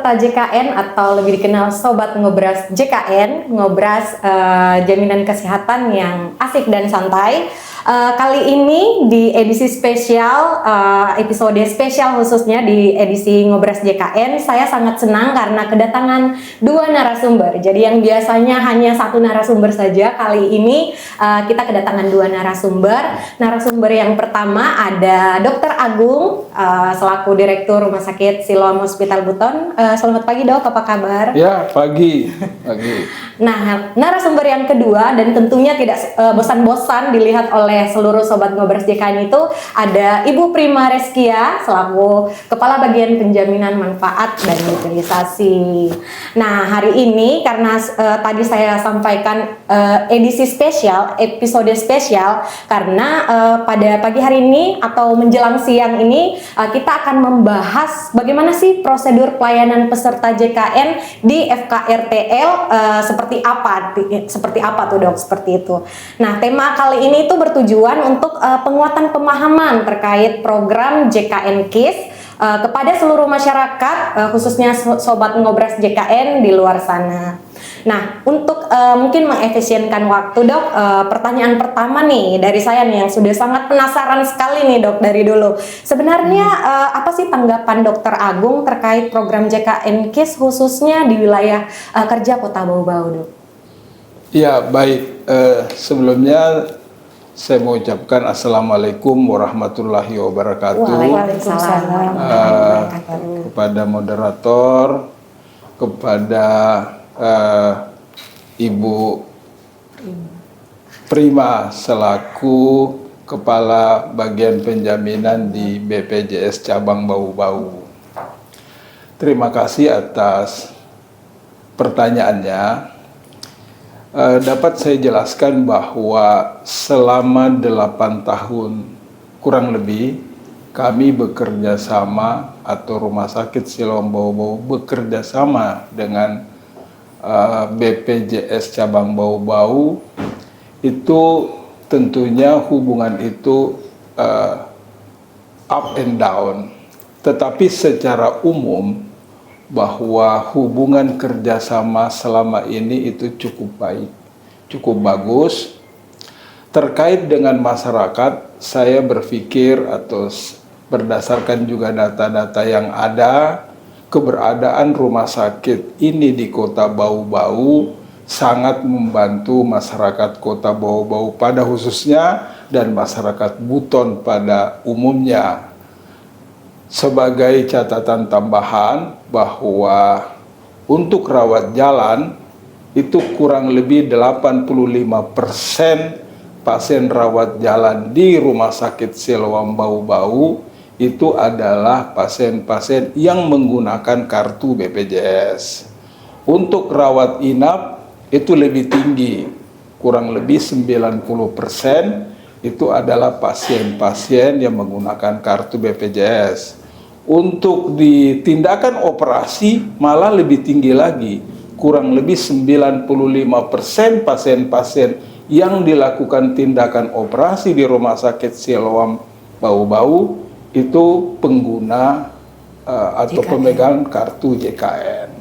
peserta JKN atau lebih dikenal Sobat Ngobras JKN, Ngobras jaminan kesehatan yang asik dan santai. Kali ini di edisi spesial, episode spesial khususnya di edisi Ngobras JKN, saya sangat senang karena kedatangan dua narasumber. Jadi yang biasanya hanya satu narasumber saja, kali ini kita kedatangan dua narasumber. Narasumber yang pertama ada Dr. Agung, selaku Direktur Rumah Sakit Siloam Hospital Buton. Selamat pagi Dok, apa kabar? Ya, pagi. Nah, narasumber yang kedua dan tentunya tidak bosan-bosan dilihat oleh seluruh Sobat Ngobras JKN itu ada Ibu Prima Reskia selaku Kepala Bagian Penjaminan Manfaat dan Utilisasi. Nah, hari ini karena tadi saya sampaikan edisi spesial, episode spesial karena pada pagi hari ini atau menjelang siang ini kita akan membahas bagaimana sih prosedur pelayanan peserta JKN di FKRTL seperti apa tuh Dok, seperti itu. Nah, tema kali ini tuh bertujuan untuk penguatan pemahaman terkait program JKN KIS kepada seluruh masyarakat, khususnya Sobat Ngobras JKN di luar sana. Nah, untuk mungkin mengefisienkan waktu Dok, pertanyaan pertama nih dari saya nih yang sudah sangat penasaran sekali nih Dok dari dulu. Sebenarnya apa sih tanggapan Dr. Agung terkait program JKN KIS khususnya di wilayah kerja Kota Bau-Bau Dok? Ya, baik. Sebelumnya saya mau ucapkan Assalamualaikum warahmatullahi wabarakatuh. Waalaikumsalam. Kepada moderator, kepada Ibu Prima selaku Kepala Bagian Penjaminan di BPJS Cabang Bau-Bau. Terima kasih atas pertanyaannya. Dapat saya jelaskan bahwa selama 8 tahun kurang lebih kami bekerja sama atau Rumah Sakit Siloam Bau-Bau bekerja sama dengan BPJS Cabang Bau-Bau. Itu tentunya hubungan itu up and down, tetapi secara umum bahwa hubungan kerjasama selama ini itu cukup baik, cukup bagus. Terkait dengan masyarakat, saya berpikir atau berdasarkan juga data-data yang ada, keberadaan rumah sakit ini di Kota Bau-Bau sangat membantu masyarakat Kota Bau-Bau pada khususnya dan masyarakat Buton pada umumnya. Sebagai catatan tambahan bahwa untuk rawat jalan itu kurang lebih 85% pasien rawat jalan di Rumah Sakit Siloam Bau-Bau itu adalah pasien-pasien yang menggunakan kartu BPJS. Untuk rawat inap itu lebih tinggi, kurang lebih 90% itu adalah pasien-pasien yang menggunakan kartu BPJS. Untuk di tindakan operasi malah lebih tinggi lagi, kurang lebih 95% pasien-pasien yang dilakukan tindakan operasi di Rumah Sakit Siloam Bau-Bau itu pengguna atau JKN. Pemegang kartu JKN.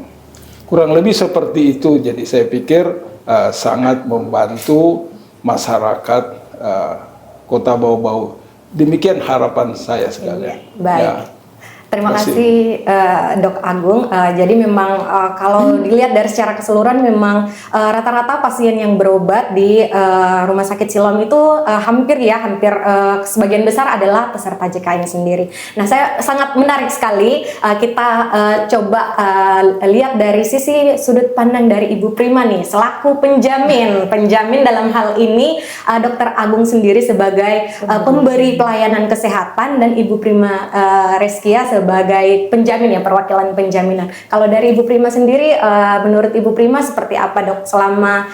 Kurang lebih seperti itu, jadi saya pikir sangat membantu masyarakat Kota Bau-Bau. Demikian harapan saya sekalian. Baik. Ya. Terima kasih Dok Agung. Jadi memang kalau dilihat dari secara keseluruhan memang rata-rata pasien yang berobat di Rumah Sakit Siloam itu hampir sebagian besar adalah peserta JKN sendiri. Nah, saya sangat menarik sekali kita coba lihat dari sisi sudut pandang dari Ibu Prima nih selaku penjamin dalam hal ini Dr. Agung sendiri sebagai pemberi pelayanan kesehatan dan Ibu Prima Reskia sebagai penjamin ya, perwakilan penjaminan. Kalau dari Ibu Prima sendiri, menurut Ibu Prima seperti apa Dok selama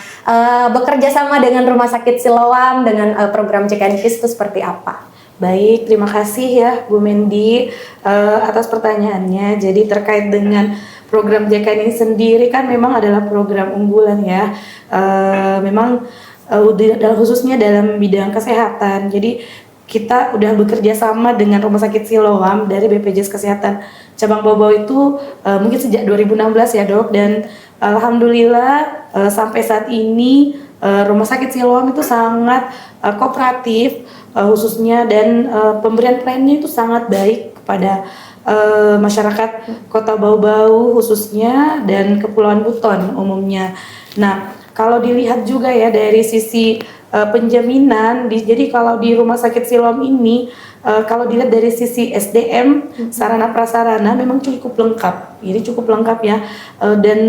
bekerja sama dengan Rumah Sakit Siloam dengan program JKN KIS itu seperti apa? Baik, terima kasih ya Bu Mendi atas pertanyaannya. Jadi terkait dengan program JKN ini sendiri kan memang adalah program unggulan ya. Memang khususnya dalam bidang kesehatan. Jadi kita udah bekerja sama dengan Rumah Sakit Siloam dari BPJS Kesehatan Cabang Bau-Bau itu mungkin sejak 2016 ya dok, dan alhamdulillah sampai saat ini Rumah Sakit Siloam itu sangat kooperatif khususnya, dan pemberian pelayanannya itu sangat baik kepada masyarakat Kota Bau-Bau khususnya dan Kepulauan Buton umumnya. Nah, kalau dilihat juga ya dari sisi penjaminan, jadi kalau di Rumah Sakit Siloam ini kalau dilihat dari sisi SDM, sarana prasarana memang cukup lengkap. Jadi cukup lengkap ya. Dan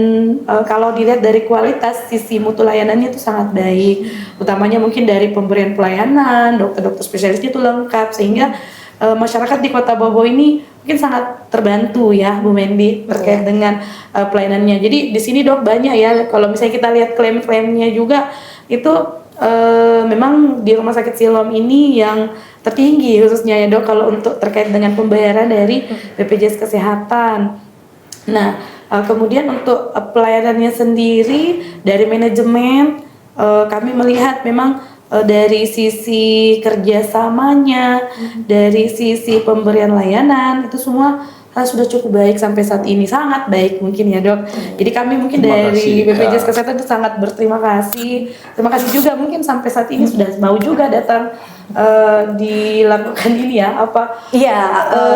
kalau dilihat dari kualitas sisi mutu layanannya itu sangat baik. Utamanya mungkin dari pemberian pelayanan, dokter-dokter spesialisnya itu lengkap, sehingga masyarakat di Kota Bau-Bau ini mungkin sangat terbantu ya Bu Mendy terkait dengan pelayanannya. Jadi di sini dok banyak ya, kalau misalnya kita lihat klaim-klaimnya juga itu memang di Rumah Sakit Siloam ini yang tertinggi khususnya ya dok kalau untuk terkait dengan pembayaran dari BPJS Kesehatan. Nah kemudian untuk pelayanannya sendiri dari manajemen kami melihat memang dari sisi kerjasamanya, dari sisi pemberian layanan itu semua sudah cukup baik sampai saat ini, sangat baik mungkin ya dok. Jadi kami mungkin dari BPJS Kesehatan itu sangat berterima kasih. Terima kasih juga mungkin sampai saat ini sudah mau juga datang dilakukan ini ya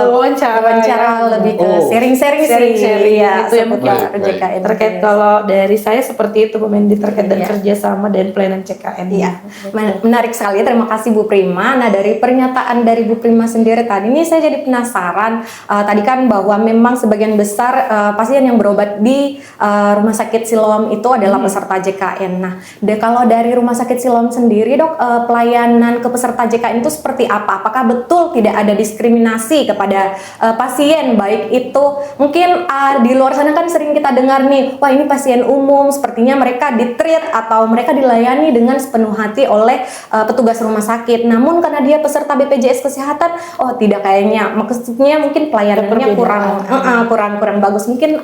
wawancara lebih ke sharing-sharing ya, itu yang JKN terkait kalau dari saya seperti itu Bu Mendy terkait dengan kerjasama dan pelayanan CKN. Iya, menarik sekali, terima kasih Bu Prima. Nah dari pernyataan dari Bu Prima sendiri tadi ini saya jadi penasaran, tadi kan bahwa memang sebagian besar pasien yang berobat di Rumah Sakit Siloam itu adalah peserta JKN. Nah kalau dari Rumah Sakit Siloam sendiri dok, pelayanan ke peserta JKN itu seperti apa? Apakah betul tidak ada diskriminasi kepada pasien, baik itu mungkin di luar sana kan sering kita dengar nih, wah ini pasien umum, sepertinya mereka ditreat atau mereka dilayani dengan sepenuh hati oleh petugas rumah sakit. Namun karena dia peserta BPJS Kesehatan, oh tidak, kayaknya maksudnya mungkin pelayanannya kurang bagus. Mungkin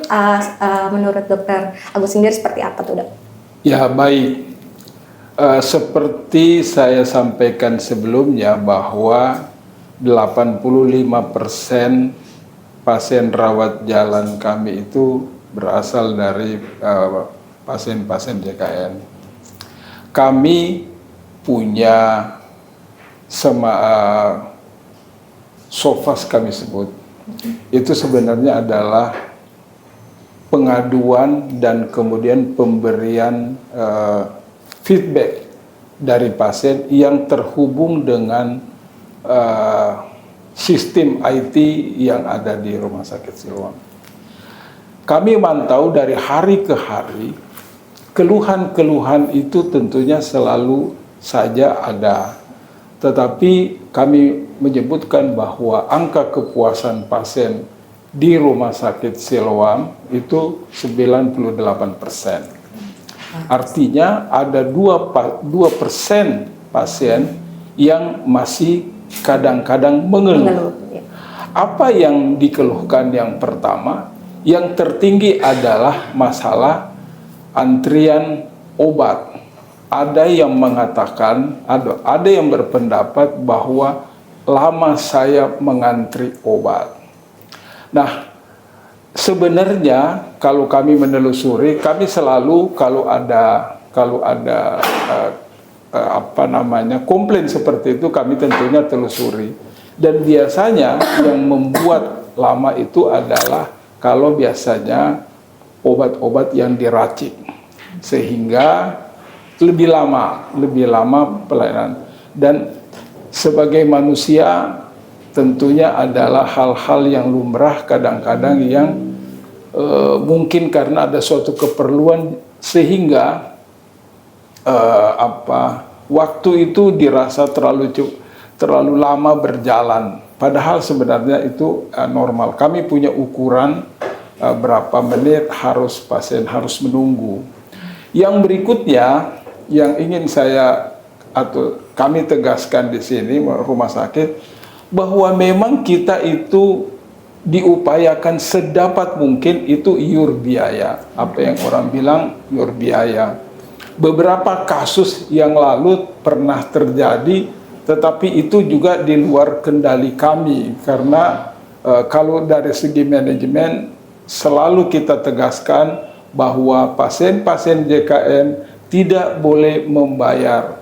menurut Dokter Agus sendiri seperti apa tuh dok? Ya baik. Seperti saya sampaikan sebelumnya bahwa 85% pasien rawat jalan kami itu berasal dari pasien-pasien JKN. Kami punya SOFAS kami sebut. Itu sebenarnya adalah pengaduan dan kemudian pemberian feedback dari pasien yang terhubung dengan sistem IT yang ada di Rumah Sakit Siloam. Kami mantau dari hari ke hari, keluhan-keluhan itu tentunya selalu saja ada. Tetapi kami menyebutkan bahwa angka kepuasan pasien di Rumah Sakit Siloam itu 98%. Artinya ada 2% pasien yang masih kadang-kadang mengeluh. Apa yang dikeluhkan yang pertama, yang tertinggi adalah masalah antrian obat. Ada yang mengatakan, ada yang berpendapat bahwa lama saya mengantri obat. Nah, sebenarnya kalau kami menelusuri, kami selalu kalau ada komplain seperti itu kami tentunya telusuri. Dan biasanya yang membuat lama itu adalah kalau biasanya obat-obat yang diracik, sehingga lebih lama pelayanan. Dan sebagai manusia tentunya adalah hal-hal yang lumrah kadang-kadang yang mungkin karena ada suatu keperluan sehingga waktu itu dirasa terlalu lama berjalan, padahal sebenarnya itu normal. Kami punya ukuran berapa menit pasien harus menunggu. Yang berikutnya yang ingin kami tegaskan di sini rumah sakit, bahwa memang kita itu diupayakan sedapat mungkin itu iur biaya. Apa yang orang bilang iur biaya. Beberapa kasus yang lalu pernah terjadi tetapi itu juga di luar kendali kami karena kalau dari segi manajemen selalu kita tegaskan bahwa pasien-pasien JKN tidak boleh membayar.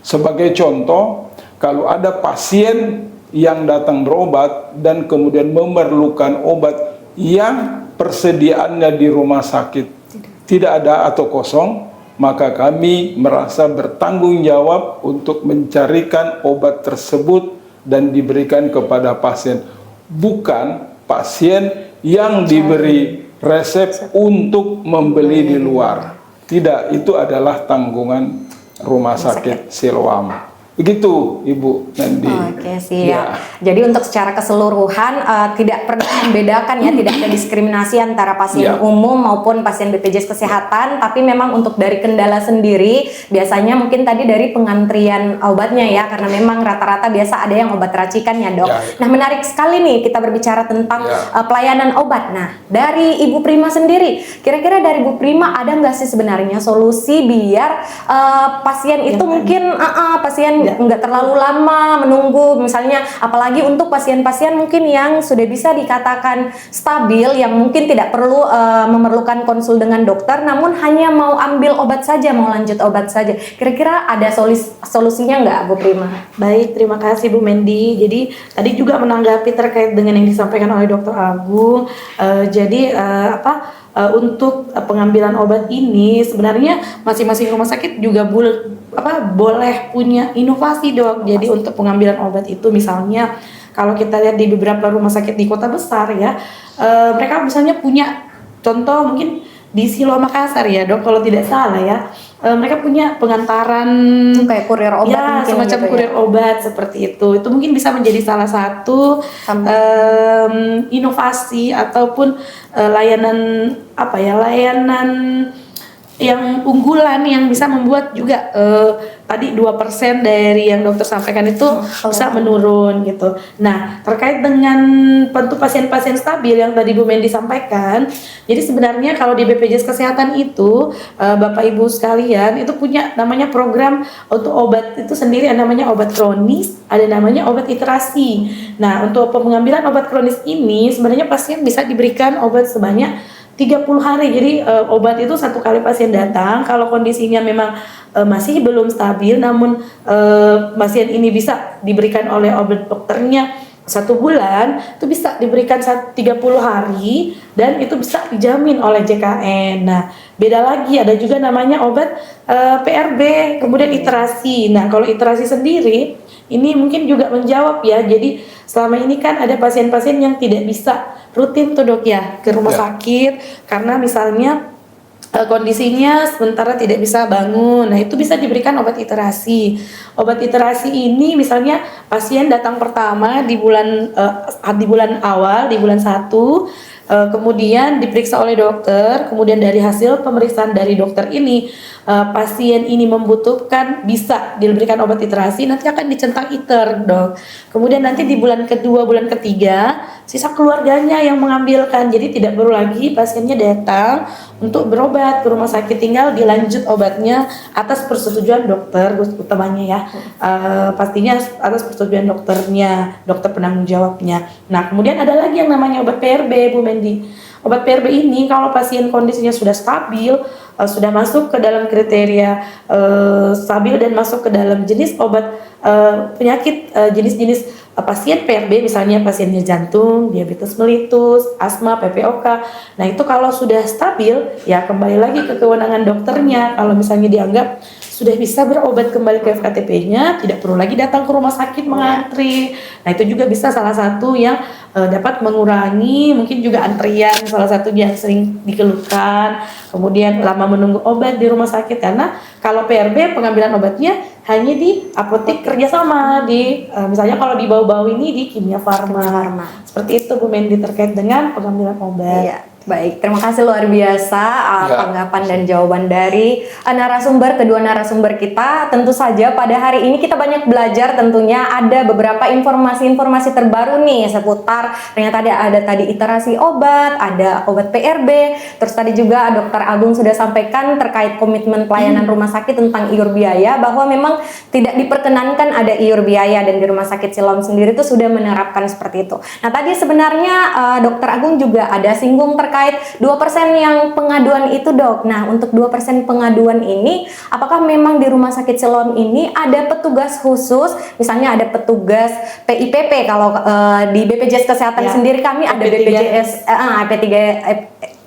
Sebagai contoh, kalau ada pasien yang datang berobat dan kemudian memerlukan obat yang persediaannya di rumah sakit tidak ada atau kosong, maka kami merasa bertanggung jawab untuk mencarikan obat tersebut dan diberikan kepada pasien, bukan pasien yang diberi resep untuk membeli di luar. Tidak, itu adalah tanggungan Rumah Sakit Siloam. Begitu Ibu Nandi. Oke, siap. Jadi untuk secara keseluruhan tidak pernah membedakan ya, tidak ada diskriminasi antara pasien umum maupun pasien BPJS Kesehatan, tapi memang untuk dari kendala sendiri biasanya mungkin tadi dari pengantrian obatnya ya, karena memang rata-rata biasa ada yang obat racikan ya dok. Nah menarik sekali nih kita berbicara tentang pelayanan obat. Nah dari Ibu Prima sendiri, kira-kira dari Ibu Prima ada nggak sih sebenarnya solusi biar pasien itu mungkin pasien nggak terlalu lama menunggu, misalnya apalagi untuk pasien-pasien mungkin yang sudah bisa dikatakan stabil, yang mungkin tidak perlu memerlukan konsul dengan dokter, namun hanya mau ambil obat saja, mau lanjut obat saja. Kira-kira ada solusinya nggak Bu Prima? Baik, terima kasih Bu Mendy. Jadi tadi juga menanggapi terkait dengan yang disampaikan oleh Dr. Agung. Untuk pengambilan obat ini sebenarnya masing-masing rumah sakit juga boleh punya inovasi dok. Jadi untuk pengambilan obat itu misalnya kalau kita lihat di beberapa rumah sakit di kota besar ya, mereka misalnya punya contoh mungkin di Siloam Makassar ya dok, kalau tidak salah ya, mereka punya pengantaran kayak kurir obat ya, mungkin semacam gitu kurir obat seperti itu mungkin bisa menjadi salah satu inovasi ataupun layanan yang unggulan yang bisa membuat juga tadi 2% dari yang dokter sampaikan itu bisa menurun gitu. Nah, terkait dengan tentu pasien-pasien stabil yang tadi Bu Mendy sampaikan, jadi sebenarnya kalau di BPJS Kesehatan itu Bapak Ibu sekalian itu punya namanya program untuk obat itu sendiri, ada namanya obat kronis, ada namanya obat iterasi. Nah, untuk pengambilan obat kronis ini sebenarnya pasien bisa diberikan obat sebanyak 30 hari. Jadi obat itu satu kali pasien datang, kalau kondisinya memang masih belum stabil, namun pasien ini bisa diberikan oleh obat dokternya 1 bulan, itu bisa diberikan 30 hari dan itu bisa dijamin oleh JKN. Nah, beda lagi ada juga namanya obat PRB, kemudian iterasi. Nah, kalau iterasi sendiri ini mungkin juga menjawab ya. Jadi selama ini kan ada pasien-pasien yang tidak bisa rutin tuh dok ya ke rumah sakit karena misalnya kondisinya sementara tidak bisa bangun. Nah, itu bisa diberikan obat iterasi. Obat iterasi ini misalnya pasien datang pertama di bulan awal, di bulan 1, kemudian diperiksa oleh dokter, kemudian dari hasil pemeriksaan dari dokter ini pasien ini membutuhkan bisa diberikan obat iterasi, nanti akan dicentang iter dok. Kemudian nanti di bulan kedua, bulan ketiga sisa keluarganya yang mengambilkan, jadi tidak perlu lagi pasiennya datang untuk berobat ke rumah sakit, tinggal dilanjut obatnya atas persetujuan dokter utamanya ya, pastinya atas persetujuan dokternya, dokter penanggung jawabnya. Nah, kemudian ada lagi yang namanya obat PRB Bu Mendy. Obat PRB ini kalau pasien kondisinya sudah stabil, sudah masuk ke dalam kriteria stabil dan masuk ke dalam jenis obat penyakit jenis-jenis pasien PRB, misalnya pasiennya jantung, diabetes mellitus, asma, PPOK. Nah, itu kalau sudah stabil ya kembali lagi ke kewenangan dokternya. Kalau misalnya dianggap sudah bisa berobat kembali ke FKTP-nya, tidak perlu lagi datang ke rumah sakit mengantri. Nah, itu juga bisa salah satu yang dapat mengurangi mungkin juga antrian, salah satu yang sering dikeluhkan. Kemudian lama menunggu obat di rumah sakit, karena kalau PRB pengambilan obatnya hanya di apotek kerjasama, di misalnya kalau di Bau-Bau ini di Kimia Farma. Seperti itu Bu Mendy terkait dengan pengambilan obat. Iya. Baik, terima kasih luar biasa tanggapan dan jawaban dari kedua narasumber kita. Tentu saja pada hari ini kita banyak belajar, tentunya ada beberapa informasi-informasi terbaru nih seputar ternyata ada tadi iterasi obat, ada obat PRB, terus tadi juga Dokter Agung sudah sampaikan terkait komitmen pelayanan rumah sakit tentang iur biaya, bahwa memang tidak diperkenankan ada iur biaya, dan di Rumah Sakit Siloam sendiri itu sudah menerapkan seperti itu. Nah, tadi sebenarnya Dokter Agung juga ada singgung terkait 2% yang pengaduan itu, Dok. Nah, untuk 2% pengaduan ini, apakah memang di Rumah Sakit Siloam ini ada petugas khusus, misalnya ada petugas PIPP, kalau di BPJS Kesehatan sendiri kami ada BPJS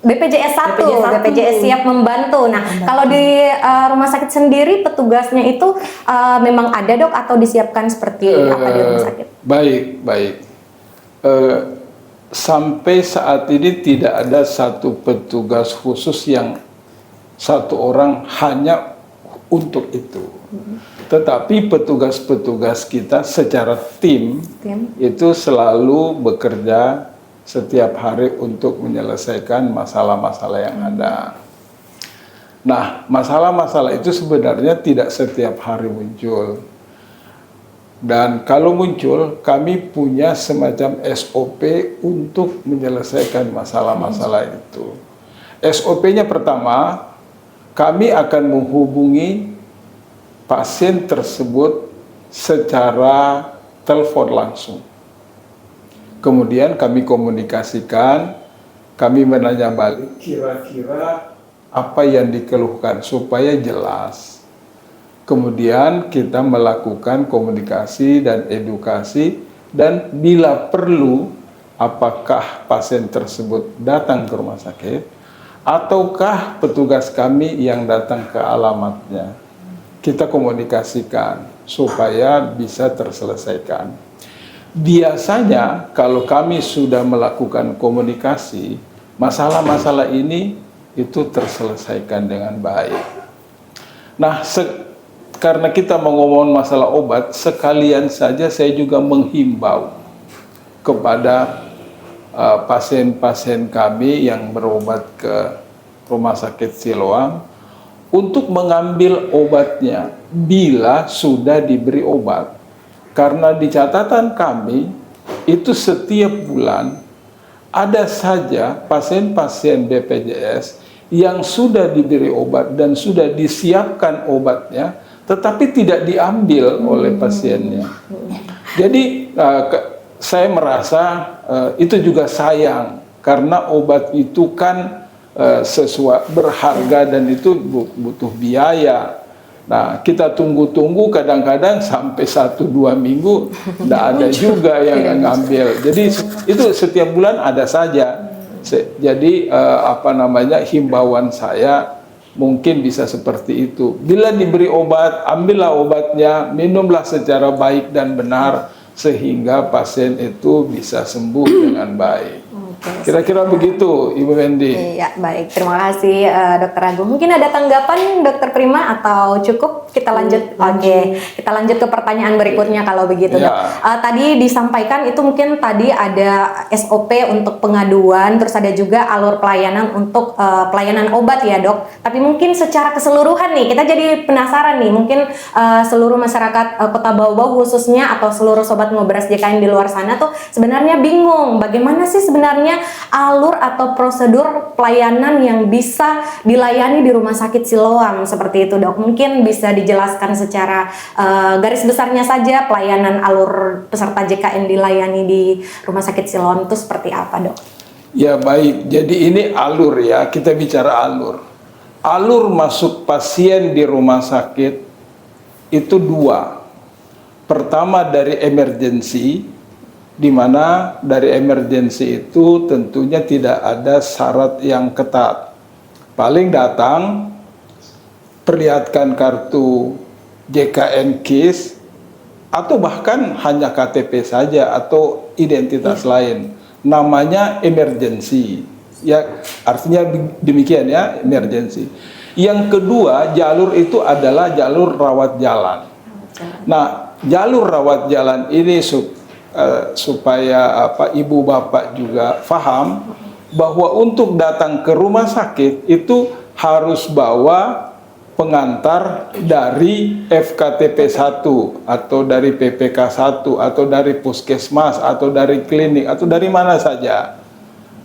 1, BPJS siap membantu. Nah, kalau di rumah sakit sendiri petugasnya itu memang ada, Dok, atau disiapkan seperti apa di rumah sakit? Baik. Sampai saat ini tidak ada satu petugas khusus yang satu orang hanya untuk itu. Tetapi petugas-petugas kita secara tim itu selalu bekerja setiap hari untuk menyelesaikan masalah-masalah yang ada. Nah, masalah-masalah itu sebenarnya tidak setiap hari muncul. Dan kalau muncul, kami punya semacam SOP untuk menyelesaikan masalah-masalah itu. SOP-nya pertama, kami akan menghubungi pasien tersebut secara telepon langsung. Kemudian kami komunikasikan, kami menanya balik kira-kira apa yang dikeluhkan supaya jelas. Kemudian kita melakukan komunikasi dan edukasi, dan bila perlu apakah pasien tersebut datang ke rumah sakit ataukah petugas kami yang datang ke alamatnya. Kita komunikasikan supaya bisa terselesaikan. Biasanya kalau kami sudah melakukan komunikasi, masalah-masalah ini itu terselesaikan dengan baik. Nah, karena kita mau ngomong masalah obat, sekalian saja saya juga menghimbau kepada pasien-pasien kami yang berobat ke Rumah Sakit Siloam untuk mengambil obatnya bila sudah diberi obat. Karena di catatan kami, itu setiap bulan ada saja pasien-pasien BPJS yang sudah diberi obat dan sudah disiapkan obatnya, tetapi tidak diambil oleh pasiennya. Jadi saya merasa itu juga sayang, karena obat itu kan sesuatu berharga dan itu butuh biaya. Nah, kita tunggu-tunggu kadang-kadang sampai 1-2 minggu tidak ada juga yang ngambil. Jadi itu setiap bulan ada saja. Jadi himbauan saya mungkin bisa seperti itu. Bila diberi obat, ambillah obatnya, minumlah secara baik dan benar sehingga pasien itu bisa sembuh dengan baik. Kira-kira begitu, Ibu Wendy. Iya, baik. Terima kasih, Dokter Agung. Mungkin ada tanggapan, Dokter Prima, atau cukup kita lanjut? Oke, kita lanjut ke pertanyaan berikutnya kalau begitu, Dok. Tadi disampaikan itu mungkin tadi ada SOP untuk pengaduan, terus ada juga alur pelayanan untuk pelayanan obat ya, Dok. Tapi mungkin secara keseluruhan nih, kita jadi penasaran nih, mungkin seluruh masyarakat Kota Bau-Bau khususnya atau seluruh sobat Ngobras JKN di luar sana tuh sebenarnya bingung bagaimana sih sebenarnya alur atau prosedur pelayanan yang bisa dilayani di Rumah Sakit Siloam seperti itu, Dok. Mungkin bisa dijelaskan secara garis besarnya saja pelayanan alur peserta JKN dilayani di Rumah Sakit Siloam itu seperti apa, Dok? Ya, baik. Jadi ini alur ya, kita bicara alur. Alur masuk pasien di rumah sakit itu 2. Pertama dari emergensi, di mana dari emergensi itu tentunya tidak ada syarat yang ketat. Paling datang, perlihatkan kartu JKN KIS, atau bahkan hanya KTP saja atau identitas lain. Namanya emergensi. Ya, artinya demikian ya, emergensi. Yang kedua, jalur itu adalah jalur rawat jalan. Nah, jalur rawat jalan ini supaya ibu bapak juga paham bahwa untuk datang ke rumah sakit itu harus bawa pengantar dari FKTP 1 atau dari PPK 1 atau dari puskesmas atau dari klinik atau dari mana saja.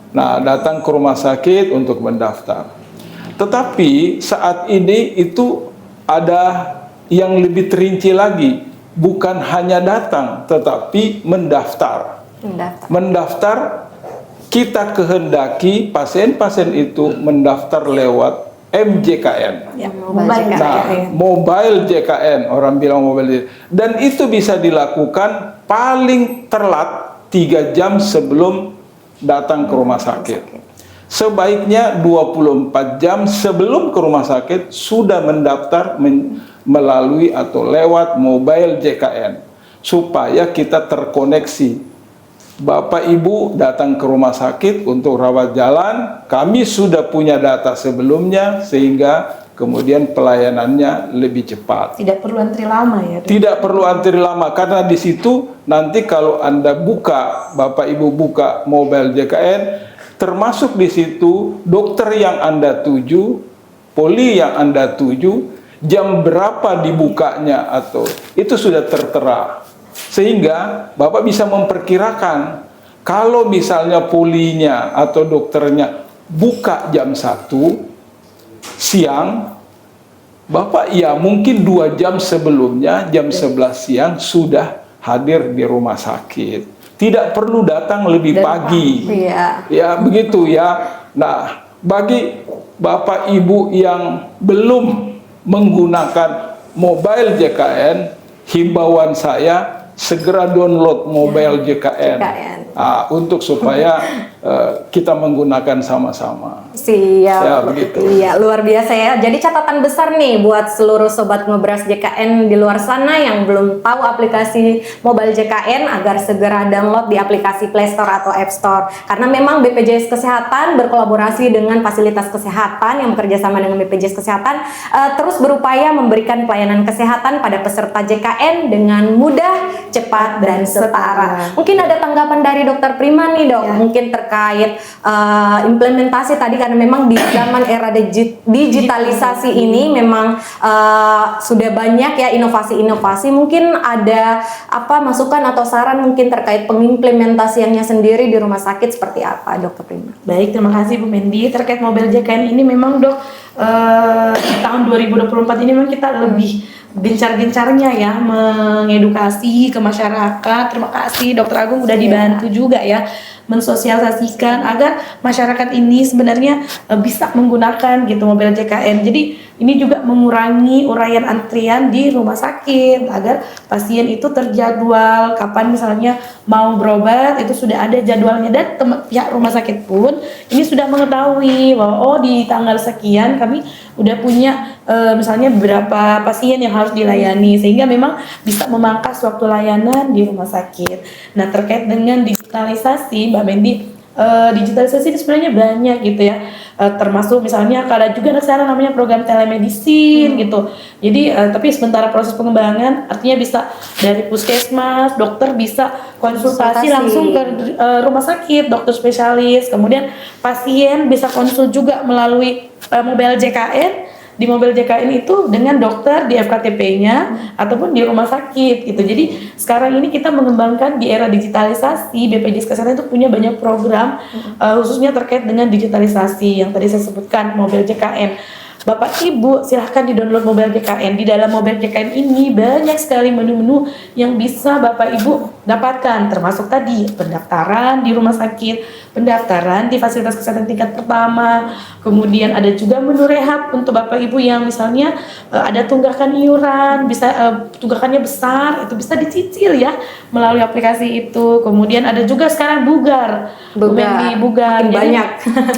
Nah, datang ke rumah sakit untuk mendaftar. Tetapi saat ini itu ada yang lebih terinci lagi, bukan hanya datang tetapi mendaftar. Mendaftar, kita kehendaki pasien-pasien itu mendaftar lewat MJKN. Ya, Mobile JKN, orang bilang mobile. Dan itu bisa dilakukan paling telat 3 jam sebelum datang ke rumah sakit. Sebaiknya 24 jam sebelum ke rumah sakit sudah mendaftar melalui atau lewat mobile JKN supaya kita terkoneksi. Bapak Ibu datang ke rumah sakit untuk rawat jalan, kami sudah punya data sebelumnya sehingga kemudian pelayanannya lebih cepat. Tidak perlu antri lama ya, Dok? Tidak perlu antri lama karena di situ nanti kalau Anda buka, Bapak Ibu buka mobile JKN, termasuk di situ dokter yang Anda tuju, poli yang Anda tuju, jam berapa dibukanya atau itu sudah tertera. Sehingga Bapak bisa memperkirakan kalau misalnya polinya atau dokternya buka jam 1 siang, Bapak ya mungkin 2 jam sebelumnya, jam 11 siang sudah hadir di rumah sakit. Tidak perlu datang lebih pagi. Ya begitu ya. Nah, bagi Bapak Ibu yang belum menggunakan mobile JKN, himbauan saya segera download mobile JKN. Untuk supaya kita menggunakan sama-sama. Siap. Ya, begitu. Iya, luar biasa ya. Jadi catatan besar nih buat seluruh sobat Ngobras JKN di luar sana yang belum tahu aplikasi mobile JKN agar segera download di aplikasi Play Store atau App Store. Karena memang BPJS Kesehatan berkolaborasi dengan fasilitas kesehatan yang bekerja sama dengan BPJS Kesehatan terus berupaya memberikan pelayanan kesehatan pada peserta JKN dengan mudah, cepat, dan setara. Mungkin ada tanggapan dari Dokter Prima nih, Dok, mungkin terkait implementasi tadi, karena memang di zaman era digitalisasi ini memang sudah banyak ya inovasi-inovasi. Mungkin ada apa masukan atau saran mungkin terkait pengimplementasiannya sendiri di rumah sakit seperti apa, Dokter Prima? Baik, terima kasih Bu Mendy. Terkait mobile JKN ini memang, Dok, di tahun 2024 ini memang kita lebih gencar-gencarnya ya mengedukasi ke masyarakat. Terima kasih Dokter Agung udah dibantu juga ya mensosialisasikan agar masyarakat ini sebenarnya bisa menggunakan gitu mobil JKN. Jadi ini juga mengurangi uraian antrian di rumah sakit agar pasien itu terjadwal kapan misalnya mau berobat itu sudah ada jadwalnya, dan pihak rumah sakit pun ini sudah mengetahui bahwa oh di tanggal sekian kami udah punya misalnya beberapa pasien yang harus dilayani, sehingga memang bisa memangkas waktu layanan di rumah sakit. Nah, terkait dengan digitalisasi, Mbak Mendy, digitalisasi ini sebenarnya banyak gitu ya, termasuk misalnya ada juga sekarang namanya program telemedicine gitu. Jadi tapi sementara proses pengembangan artinya bisa dari puskesmas, dokter bisa konsultasi langsung ke rumah sakit, dokter spesialis, kemudian pasien bisa konsul juga melalui mobile JKN. Di mobil JKN itu dengan dokter di FKTP-nya ataupun di rumah sakit gitu. Jadi sekarang ini kita mengembangkan di era digitalisasi, BPJS Kesehatan itu punya banyak program khususnya terkait dengan digitalisasi yang tadi saya sebutkan, mobil JKN. Bapak Ibu silahkan di-download mobile JKN. Di dalam mobile JKN ini banyak sekali menu-menu yang bisa Bapak Ibu dapatkan, termasuk tadi pendaftaran di rumah sakit, pendaftaran di fasilitas kesehatan tingkat pertama, kemudian ada juga menu rehab untuk Bapak Ibu yang misalnya ada tunggakan iuran, bisa tunggakannya besar, itu bisa dicicil ya melalui aplikasi itu. Kemudian ada juga sekarang bugar. Jadi, banyak.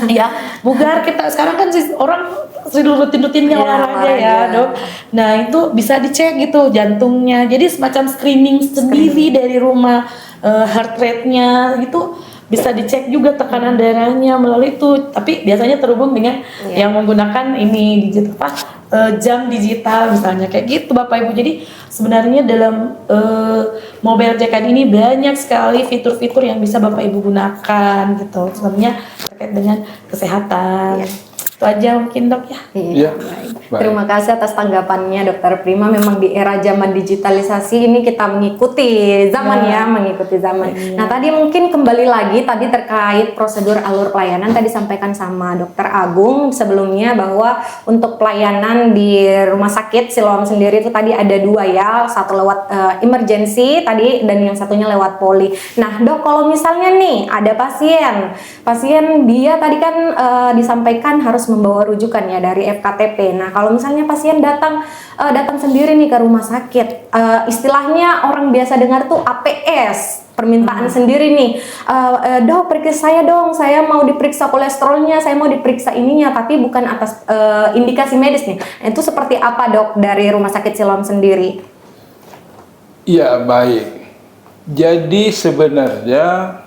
Ya, bugar kita sekarang kan orang rutin-rutinnya olahraga ya, Dok. Nah, itu bisa dicek gitu jantungnya. Jadi semacam screening sendiri dari rumah, heart rate-nya itu bisa dicek juga tekanan darahnya melalui itu, tapi biasanya terhubung dengan yang menggunakan ini jam digital misalnya kayak gitu Bapak Ibu. Jadi sebenarnya dalam mobile JKN ini banyak sekali fitur-fitur yang bisa Bapak Ibu gunakan gitu, sebenarnya terkait dengan kesehatan. Itu aja mungkin Dok ya. Iya. Baik. Terima kasih atas tanggapannya Dokter Prima. Memang di era zaman digitalisasi ini kita mengikuti zaman mengikuti zaman. Nah tadi mungkin kembali lagi tadi terkait prosedur alur pelayanan tadi sampaikan sama Dokter Agung sebelumnya bahwa untuk pelayanan di rumah sakit Siloam sendiri itu tadi ada 2 ya, satu lewat emergency tadi dan yang satunya lewat poli. Nah Dok, kalau misalnya nih ada pasien dia tadi kan disampaikan harus membawa rujukan ya dari FKTP. Nah, kalau misalnya pasien datang sendiri nih ke rumah sakit, istilahnya orang biasa dengar tuh APS, permintaan sendiri nih, Dok periksa saya dong, saya mau diperiksa kolesterolnya, saya mau diperiksa ininya, tapi bukan atas indikasi medis nih. Nah, itu seperti apa Dok dari Rumah Sakit Siloam sendiri? Iya, baik. Jadi sebenarnya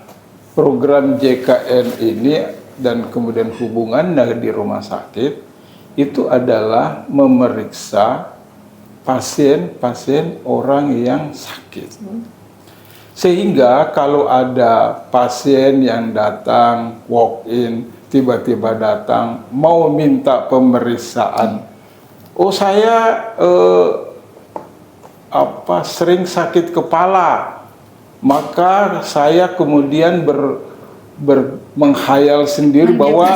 program JKN ini dan kemudian hubungan di rumah sakit itu adalah memeriksa pasien-pasien orang yang sakit. Sehingga kalau ada pasien yang datang walk-in, tiba-tiba datang mau minta pemeriksaan, oh saya sering sakit kepala, maka saya kemudian menghayal sendiri bahwa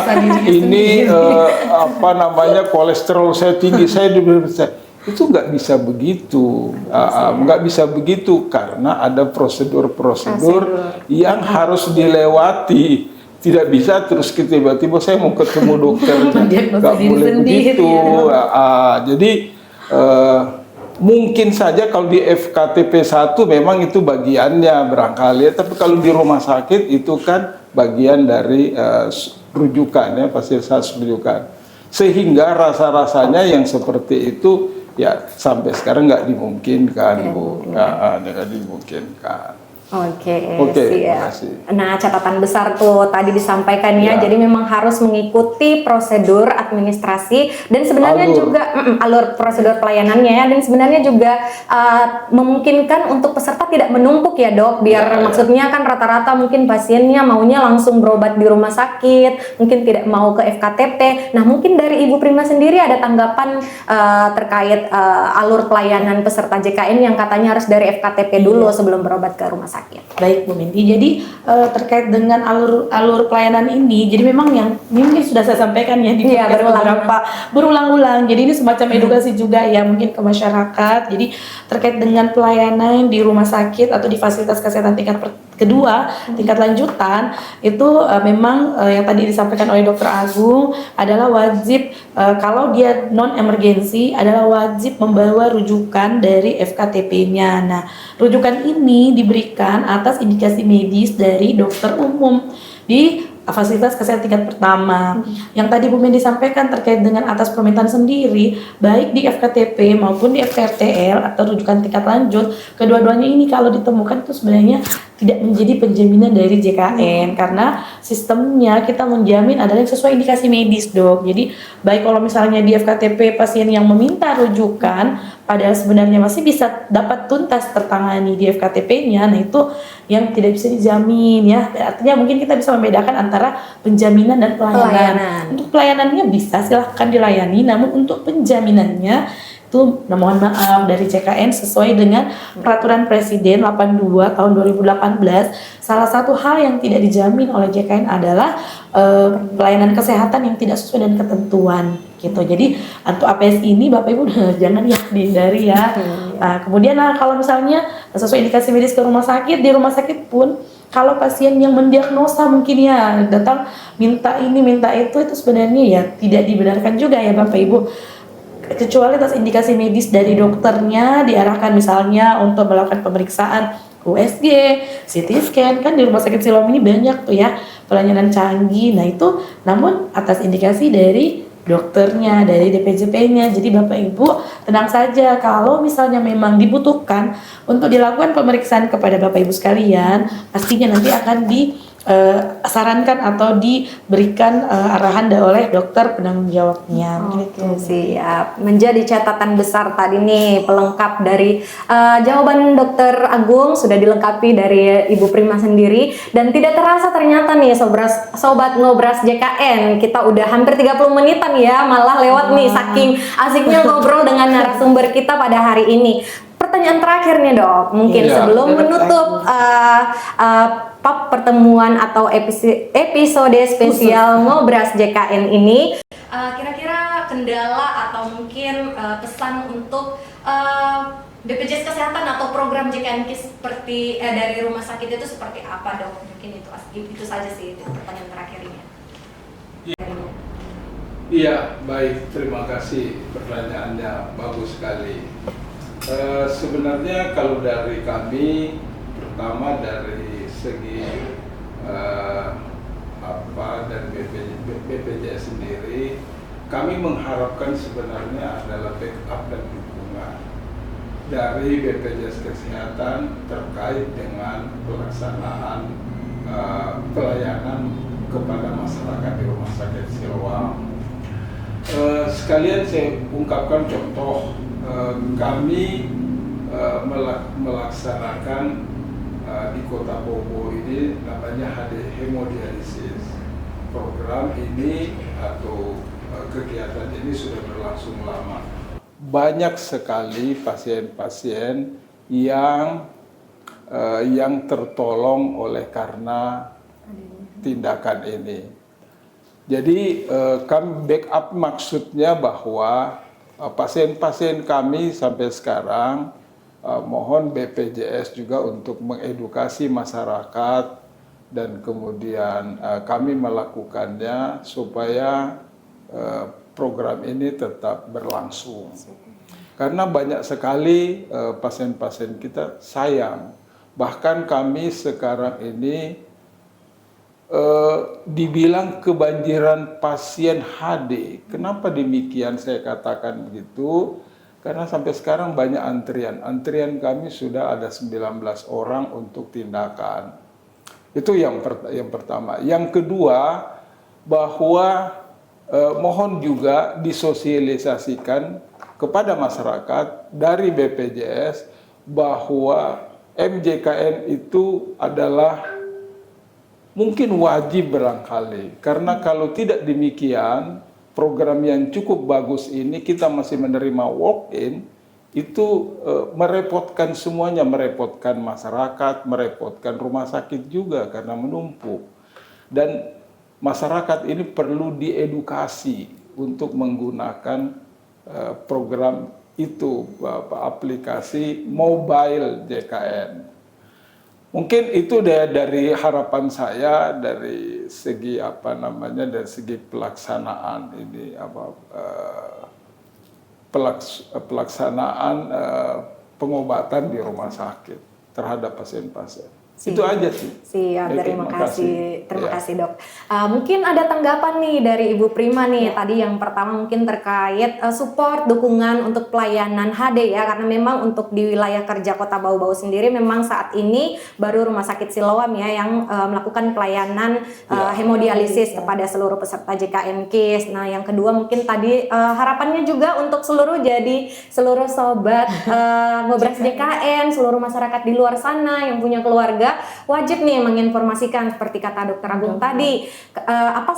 ini kolesterol saya tinggi, itu nggak bisa begitu, nggak bisa begitu karena ada prosedur-prosedur yang harus dilewati. Tidak bisa terus tiba-tiba saya mau ketemu dokter, nggak boleh begitu. Jadi mungkin saja kalau di FKTP 1 memang itu bagiannya barangkali, tapi kalau di rumah sakit itu kan bagian dari rujukan ya, fasilitas rujukan. Sehingga rasa-rasanya yang seperti itu ya sampai sekarang nggak dimungkinkan, Bu. Nggak dimungkinkan. Oke, terima siap. kasih. Nah, catatan besar tuh tadi disampaikan ya. Jadi memang harus mengikuti prosedur administrasi dan sebenarnya juga alur prosedur pelayanannya ya. Dan sebenarnya juga memungkinkan untuk peserta tidak menumpuk ya Dok. Biar maksudnya kan rata-rata mungkin pasiennya maunya langsung berobat di rumah sakit, mungkin tidak mau ke FKTP. Nah, mungkin dari Ibu Prima sendiri ada tanggapan terkait alur pelayanan peserta JKN yang katanya harus dari FKTP dulu sebelum berobat ke rumah sakit. Baik Bu Minti, jadi terkait dengan alur pelayanan ini, jadi memang yang mungkin sudah saya sampaikan ya di berulang-ulang. Jadi ini semacam edukasi juga ya mungkin ke masyarakat. Jadi terkait dengan pelayanan di rumah sakit atau di fasilitas kesehatan tingkat kedua, tingkat lanjutan itu memang yang tadi disampaikan oleh Dokter Agung adalah wajib kalau dia non emergency adalah wajib membawa rujukan dari FKTP-nya. Nah, rujukan ini diberikan atas indikasi medis dari dokter umum di fasilitas kesehatan tingkat pertama. Yang tadi Bu Mendy disampaikan terkait dengan atas permintaan sendiri, baik di FKTP maupun di FKRTL atau rujukan tingkat lanjut, kedua-duanya ini kalau ditemukan itu sebenarnya tidak menjadi penjaminan dari JKN karena sistemnya kita menjamin adalah yang sesuai indikasi medis Dok. Jadi baik kalau misalnya di FKTP pasien yang meminta rujukan padahal sebenarnya masih bisa dapat tuntas tertangani di FKTP-nya, nah itu yang tidak bisa dijamin ya. Artinya mungkin kita bisa membedakan antara penjaminan dan pelayanan. Untuk pelayanannya bisa silahkan dilayani, namun untuk penjaminannya itu mohon maaf dari JKN sesuai dengan Peraturan Presiden 82 tahun 2018. Salah satu hal yang tidak dijamin oleh JKN adalah pelayanan kesehatan yang tidak sesuai dengan ketentuan gitu. Jadi untuk APS ini Bapak Ibu jangan ya dihindari ya. Nah, kemudian kalau misalnya sesuai indikasi medis ke rumah sakit, di rumah sakit pun kalau pasien yang mendiagnosa mungkin ya datang minta ini minta itu sebenarnya ya tidak dibenarkan juga ya Bapak Ibu. Kecuali atas indikasi medis dari dokternya diarahkan misalnya untuk melakukan pemeriksaan USG, CT scan, kan di rumah sakit Siloam ini banyak tuh ya pelayanan canggih. Nah itu namun atas indikasi dari dokternya, dari DPJP-nya. Jadi Bapak Ibu tenang saja kalau misalnya memang dibutuhkan untuk dilakukan pemeriksaan kepada Bapak Ibu sekalian, pastinya nanti akan sarankan atau diberikan arahan oleh dokter penanggung jawabnya. Oke, siap. Menjadi catatan besar tadi nih pelengkap dari jawaban Dokter Agung sudah dilengkapi dari Ibu Prima sendiri, dan tidak terasa ternyata nih sobat ngobras JKN kita udah hampir 30 menitan ya, malah lewat nih saking asiknya ngobrol dengan narasumber kita pada hari ini. Pertanyaan terakhir nih Dok, mungkin sebelum menutup pertemuan atau episode spesial ngobras JKN ini, kira-kira kendala atau mungkin pesan untuk BPJS Kesehatan atau program JKN seperti dari rumah sakit itu seperti apa Dok? Mungkin itu saja sih pertanyaan terakhirnya. Iya, baik, terima kasih, pertanyaannya bagus sekali. Sebenarnya kalau dari kami, pertama dari segi dari BPJS sendiri, kami mengharapkan sebenarnya adalah backup dan dukungan dari BPJS Kesehatan terkait dengan pelaksanaan pelayanan kepada masyarakat di Rumah Sakit Siloam. Sekalian saya ungkapkan contoh, kami melaksanakan di Kota Bobo ini namanya hemodialisis. Program ini atau kegiatan ini sudah berlangsung lama. Banyak sekali pasien-pasien yang tertolong oleh karena tindakan ini. Jadi kami backup, maksudnya bahwa pasien-pasien kami sampai sekarang mohon BPJS juga untuk mengedukasi masyarakat, dan kemudian kami melakukannya supaya program ini tetap berlangsung. Karena banyak sekali pasien-pasien kita sayang, bahkan kami sekarang ini dibilang kebanjiran pasien HD. Kenapa demikian saya katakan begitu? Karena sampai sekarang banyak antrian. Antrian kami sudah ada 19 orang untuk tindakan. Itu yang pertama. Yang kedua, bahwa mohon juga disosialisasikan kepada masyarakat dari BPJS bahwa MJKN itu adalah mungkin wajib barangkali, karena kalau tidak demikian, program yang cukup bagus ini kita masih menerima walk-in, itu merepotkan semuanya, merepotkan masyarakat, merepotkan rumah sakit juga karena menumpuk. Dan masyarakat ini perlu diedukasi untuk menggunakan program itu, aplikasi mobile JKN. Mungkin itu dari harapan saya dari segi dari segi pelaksanaan ini pelaksanaan pengobatan di rumah sakit terhadap pasien-pasien. Itu aja sih. Siap, terima kasih. Terima kasih Dok. Mungkin ada tanggapan nih dari Ibu Prima nih. Tadi yang pertama mungkin terkait support, dukungan untuk pelayanan HD ya. Karena memang untuk di wilayah kerja Kota Bau-Bau sendiri memang saat ini baru Rumah Sakit Siloam ya yang melakukan pelayanan hemodialisis kepada seluruh peserta JKN KIS. Nah yang kedua mungkin tadi harapannya juga untuk seluruh sobat ngobras JKN, seluruh masyarakat di luar sana yang punya keluarga wajib nih menginformasikan seperti kata Dokter Agung tadi.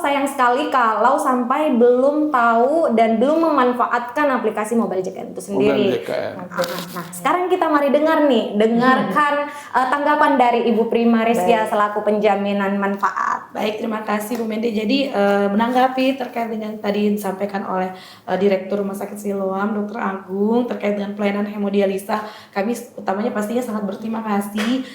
Sayang sekali kalau sampai belum tahu dan belum memanfaatkan aplikasi mobile JKN itu sendiri. Nah, sekarang kita mari dengarkan tanggapan dari Ibu Prima Rizkia selaku penjaminan manfaat. Baik, terima kasih Bu Mende. Jadi menanggapi terkait dengan tadi disampaikan oleh Direktur Rumah Sakit Siloam, Dokter Agung, terkait dengan pelayanan hemodialisa, kami utamanya pastinya sangat berterima kasih.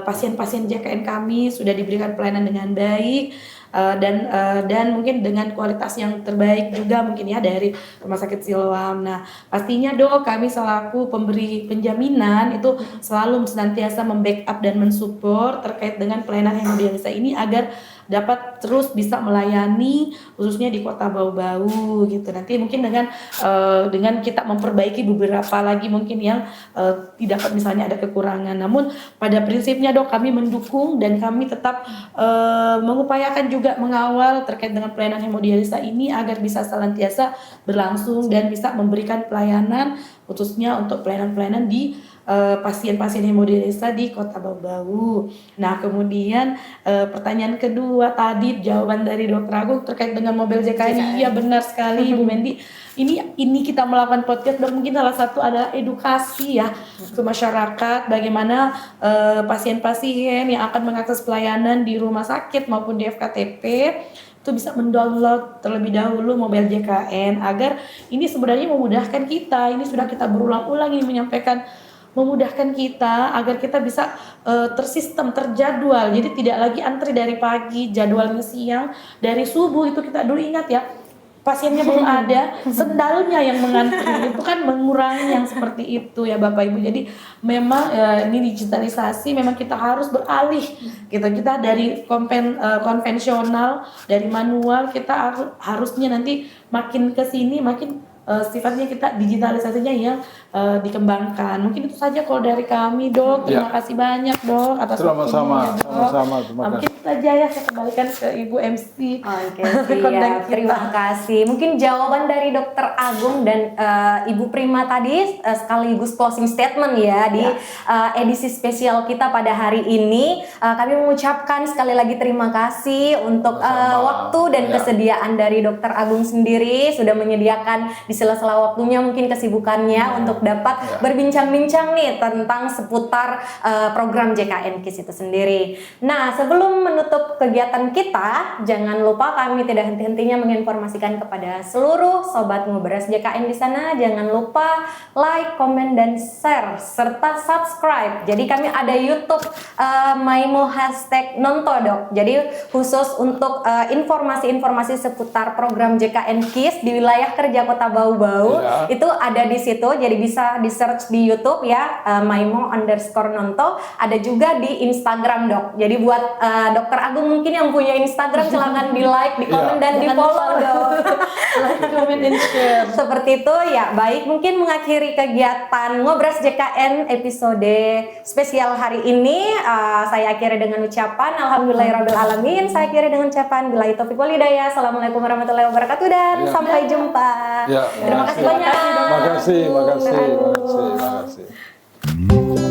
Pasien-pasien JKN kami sudah diberikan pelayanan dengan baik dan mungkin dengan kualitas yang terbaik juga mungkin ya dari Rumah Sakit Siloam. Nah pastinya Dok, kami selaku pemberi penjaminan itu selalu senantiasa membackup dan mensupport terkait dengan pelayanan hemodialisa ini agar dapat terus bisa melayani khususnya di Kota Bau-Bau gitu. Nanti mungkin dengan kita memperbaiki beberapa lagi mungkin yang tidak misalnya ada kekurangan. Namun pada prinsipnya Dok, kami mendukung dan kami tetap mengupayakan juga mengawal terkait dengan pelayanan hemodialisa ini agar bisa senantiasa berlangsung dan bisa memberikan pelayanan khususnya untuk pelayanan-pelayanan di pasien-pasien hemodialisa di Kota Bau-Bau. Nah, kemudian pertanyaan kedua tadi jawaban dari Dr. Agung terkait dengan mobil JKN. Iya benar sekali Ibu Mendi. Ini kita melakukan podcast Dok, mungkin salah satu adalah edukasi ya ke masyarakat bagaimana pasien-pasien yang akan mengakses pelayanan di rumah sakit maupun di FKTP itu bisa mendownload terlebih dahulu mobil JKN agar ini sebenarnya memudahkan kita. Ini sudah kita berulang-ulang ini menyampaikan, memudahkan kita agar kita bisa tersistem, terjadwal. Jadi tidak lagi antri dari pagi, jadwalnya siang, dari subuh itu kita dulu ingat ya. Pasiennya belum ada, sendalnya yang mengantri, itu kan mengurangi yang seperti itu ya Bapak Ibu. Jadi memang ini digitalisasi, memang kita harus beralih gitu. Kita dari konvensional, dari manual, kita harusnya nanti makin ke sini makin sifatnya kita digitalisasinya yang dikembangkan. Mungkin itu saja kalau dari kami Dok. Terima kasih banyak Dok atas Sama-sama, waktunya, Dok. sama-sama. Terima kasih. Mungkin saja ya saya kembalikan ke Ibu MC. Oke, siap. Terima kasih. Mungkin jawaban dari Dokter Agung dan Ibu Prima tadi sekaligus closing statement ya di edisi spesial kita pada hari ini. Kami mengucapkan sekali lagi terima kasih untuk waktu dan kesediaan dari Dokter Agung sendiri sudah menyediakan di sela-sela waktunya mungkin kesibukannya untuk dapat berbincang-bincang nih tentang seputar program JKN KIS itu sendiri. Nah, sebelum menutup kegiatan kita, jangan lupa kami tidak henti-hentinya menginformasikan kepada seluruh sobat Ngobras JKN di sana, jangan lupa like, komen, dan share serta subscribe. Jadi kami ada YouTube Maimo #Nontodok. Jadi khusus untuk informasi-informasi seputar program JKN KIS di wilayah kerja Kota Bau-Bau itu ada di situ. Jadi bisa di search di YouTube ya, Maimo_Nonto. Ada juga di Instagram Dok. Jadi buat Dokter Agung mungkin yang punya Instagram silakan di like, di komen, dan di follow Dok. Like, comment, and share. Seperti itu ya. Baik, mungkin mengakhiri kegiatan Ngobras JKN episode spesial hari ini saya akhiri dengan ucapan alhamdulillahirrabbilalamin. Saya akhiri dengan ucapan billahi taufiq wal hidayah. Assalamualaikum warahmatullahi wabarakatuh dan sampai jumpa. Terima kasih banyak. Terima kasih.